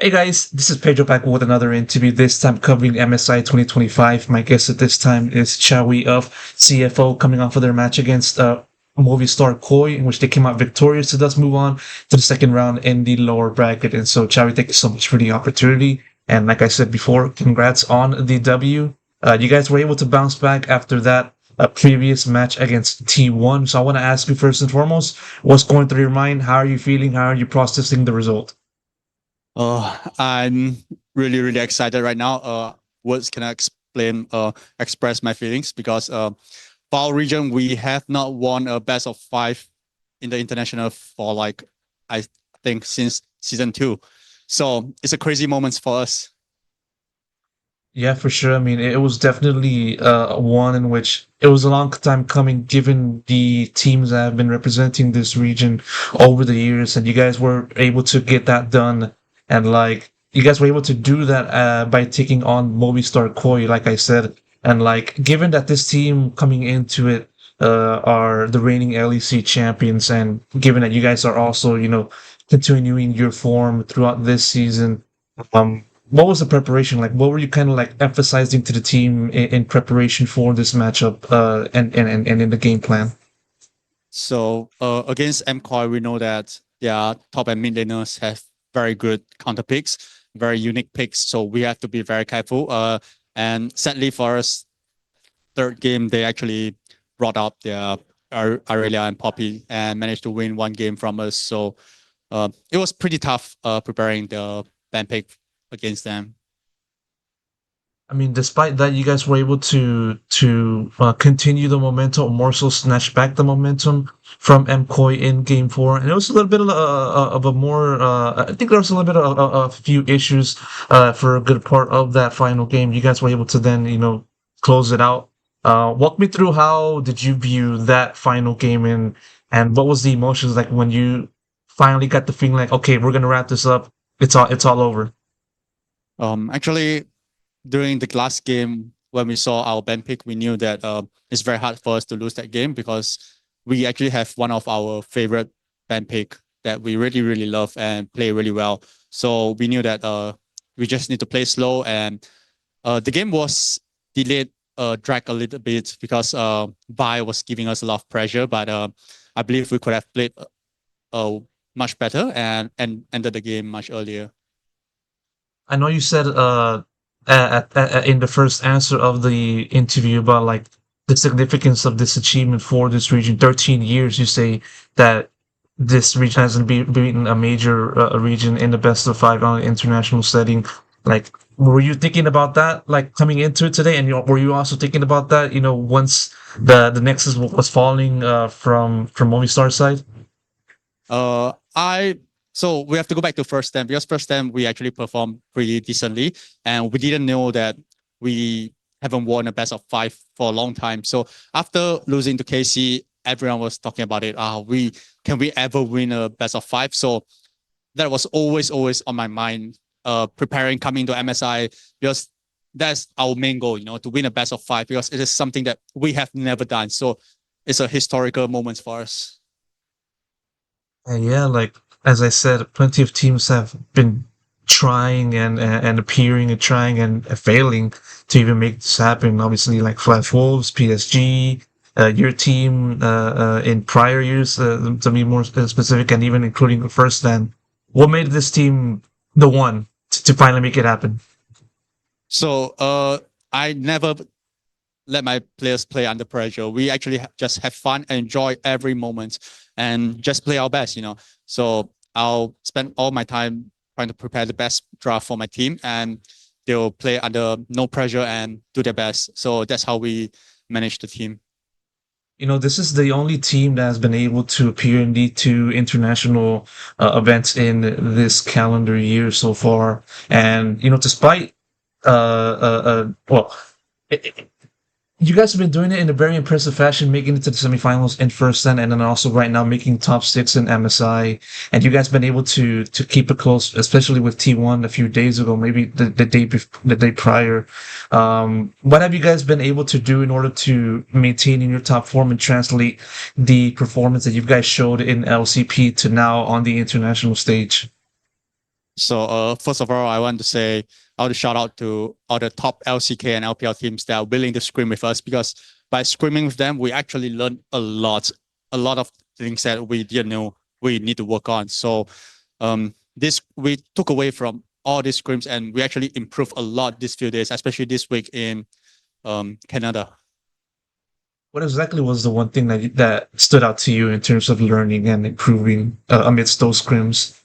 Hey guys, this is Pedro back with another interview, this time covering MSI 2025. My guest at this time is Chawy of CFO coming off of their match against Movistar KOI, in which they came out victorious to thus move on to the second round in the lower bracket. And so, Chawy, thank you so much for the opportunity. And like I said before, congrats on the W. You guys were able to bounce back after that previous match against T1. So I want to ask you first and foremost, what's going through your mind? How are you feeling? How are you processing the result? I'm really excited right now. Words cannot express my feelings because for our region we have not won a best of five in the international for like I think since season two. So it's a crazy moment for us. Yeah, for sure. I mean, it was definitely one in which it was a long time coming, given the teams that have been representing this region over the years, and you guys were able to get that done. And like, you guys were able to do that by taking on Movistar KOI, like I said. And like, given that this team coming into it are the reigning LEC champions, and given that you guys are also, continuing your form throughout this season. What was the preparation like? What were you kind of like emphasizing to the team in preparation for this matchup and in the game plan? So against MCOI, we know that their top and mid laners have very good counter picks, very unique picks. So we have to be very careful. And sadly for us, third game they actually brought up their Aurelia and Poppy and managed to win one game from us. So it was pretty tough preparing the band pick against them. I mean, despite that, you guys were able to continue the momentum, or more so snatch back the momentum from MCOY in Game Four, and it was a little bit of a more. I think there was a little bit of a few issues for a good part of that final game. You guys were able to then close it out. Walk me through how did you view that final game and what was the emotions like when you finally got the feeling like, okay, we're gonna wrap this up. It's all over. Actually, during the last game when we saw our band pick, we knew that it's very hard for us to lose that game because we actually have one of our favorite band pick that we really love and play really well. So we knew that we just need to play slow, and the game was delayed, drag a little bit because Vi was giving us a lot of pressure, but I believe we could have played much better and ended the game much earlier. I know you said in the first answer of the interview about like the significance of this achievement for this region. 13 years, you say that this region hasn't been a major region in the best of five on an international setting. Like, were you thinking about that like coming into it today? And were you also thinking about that? Once the Nexus was falling from Movistar side. I so we have to go back to first time because first time we actually performed pretty decently, and we didn't know that we haven't won a best of five for a long time. So after losing to KC, everyone was talking about it. We can we ever win a best of five? So that was always on my mind. Preparing coming to MSI because that's our main goal, to win a best of five because it is something that we have never done. So it's a historical moment for us. And yeah, like as I said, plenty of teams have been trying and appearing and trying and failing to even make this happen. Obviously, like Flash Wolves, PSG, your team in prior years, to be more specific, and even including the first then. What made this team the one to finally make it happen? So I never let my players play under pressure. We actually just have fun, enjoy every moment, and just play our best. So I'll spend all my time trying to prepare the best draft for my team, and they'll play under no pressure and do their best. So that's how we manage the team. This is the only team that has been able to appear in the two international events in this calendar year so far. And, despite, well, it, you guys have been doing it in a very impressive fashion, making it to the semifinals in first then, and then also right now making top six in MSI. And you guys been able to keep it close, especially with T1 a few days ago, maybe the day prior. What have you guys been able to do in order to maintain in your top form and translate the performance that you guys showed in LCP to now on the international stage? So first of all, I want to shout out to all the top LCK and LPL teams that are willing to scrim with us, because by scrimming with them, we actually learn a lot of things that we didn't know we need to work on. So this we took away from all these scrims, and we actually improved a lot these few days, especially this week in Canada. What exactly was the one thing that stood out to you in terms of learning and improving amidst those scrims?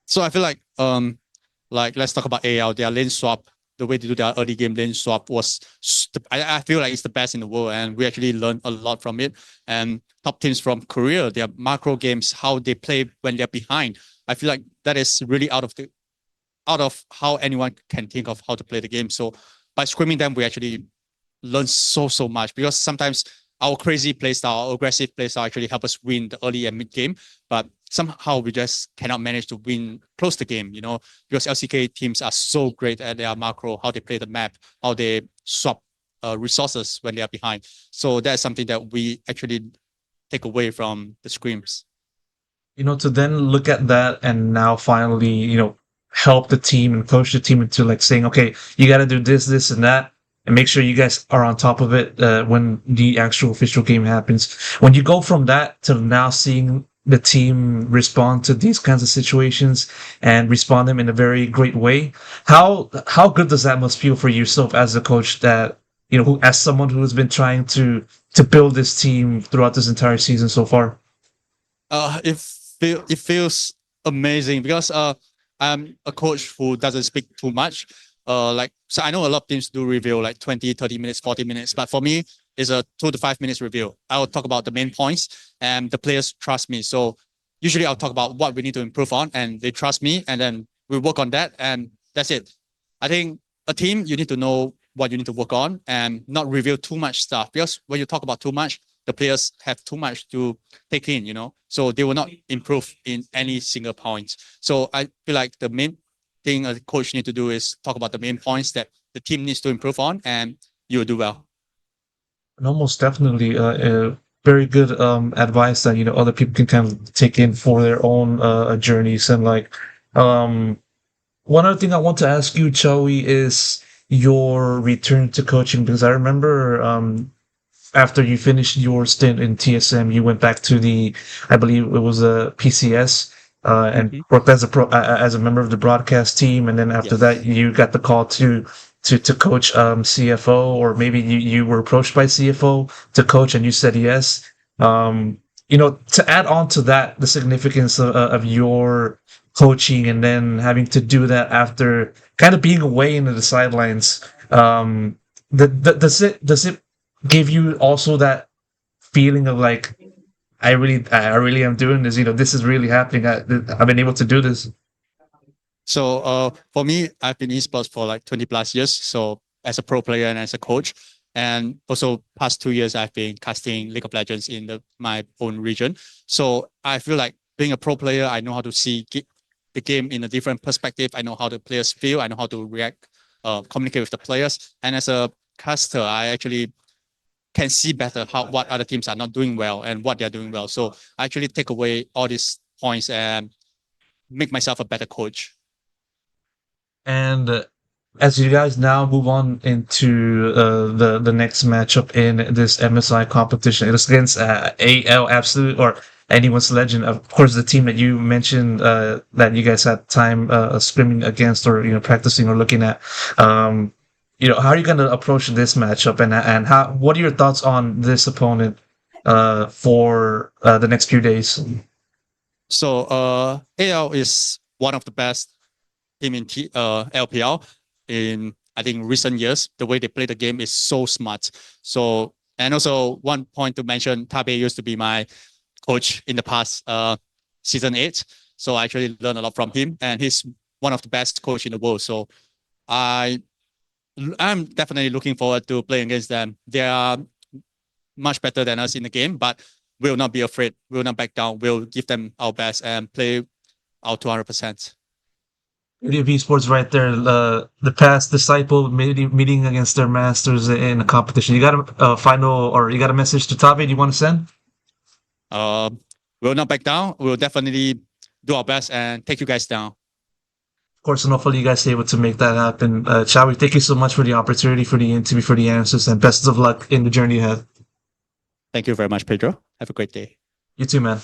So I feel like let's talk about AL. Their lane swap, the way to do their early game lane swap was, I feel like it's the best in the world, and we actually learned a lot from it. And top teams from Korea, their macro games, how they play when they're behind, I feel like that is really out of how anyone can think of how to play the game. So by scrimming them, we actually learn so much, because sometimes our crazy playstyle, our aggressive playstyle actually help us win the early and mid game, but somehow we just cannot manage to win close the game, because LCK teams are so great at their macro, how they play the map, how they swap resources when they are behind. So that's something that we actually take away from the scrims. To then look at that and now finally, help the team and coach the team into like saying, okay, you got to do this, and that, and make sure you guys are on top of it when the actual official game happens. When you go from that to now seeing the team respond to these kinds of situations and respond them in a very great way, how good does that must feel for yourself as a coach that as someone who has been trying to build this team throughout this entire season so far? It feels amazing, because I'm a coach who doesn't speak too much. So I know a lot of teams do review like 20, 30 minutes, 40 minutes, but for me, it's a 2 to 5 minutes review. I will talk about the main points, and the players trust me. So usually I'll talk about what we need to improve on, and they trust me, and then we work on that, and that's it. I think a team, you need to know what you need to work on and not reveal too much stuff, because when you talk about too much, the players have too much to take in, so they will not improve in any single point. So I feel like the main thing a coach need to do is talk about the main points that the team needs to improve on, and you'll do well. And almost definitely very good advice that other people can kind of take in for their own journeys. And like one other thing I want to ask you, Chawy, is your return to coaching, because I remember after you finished your stint in TSM, you went back to I believe it was a PCS, and worked as as a member of the broadcast team. And then after that, you got the call to coach CFO, or maybe you were approached by CFO to coach, and you said yes. To add on to that, the significance of your coaching, and then having to do that after kind of being away into the sidelines. Does it give you also that feeling of like, I really am doing this. This is really happening. I've been able to do this. So for me, I've been esports for like 20 plus years. So as a pro player and as a coach, and also past 2 years, I've been casting League of Legends in my own region. So I feel like being a pro player, I know how to see the game in a different perspective. I know how the players feel. I know how to react, communicate with the players. And as a caster, I actually can see better what other teams are not doing well and what they're doing well. So I actually take away all these points and make myself a better coach. And as you guys now move on into the next matchup in this MSI competition, it's against AL Absolute, or anyone's legend. Of course, the team that you mentioned that you guys had time scrimming against, or practicing or looking at. How are you going to approach this matchup, and what are your thoughts on this opponent for the next few days? So AL is one of the best team in LPL in, I think, recent years. The way they play the game is so smart. So, and also one point to mention, Tabe used to be my coach in the past season 8. So I actually learned a lot from him, and he's one of the best coach in the world. So I'm definitely looking forward to playing against them. They are much better than us in the game, but we'll not be afraid. We'll not back down. We'll give them our best and play our 200%. Of esports right there, the past disciple meeting against their masters in a competition. You got a final, or you got a message to Tabe you want to send? We'll not back down. We'll definitely do our best and take you guys down. Of course, and hopefully you guys are able to make that happen. Chawy, thank you so much for the opportunity, for the interview, for the answers, and best of luck in the journey ahead. Thank you very much, Pedro. Have a great day. You too, man.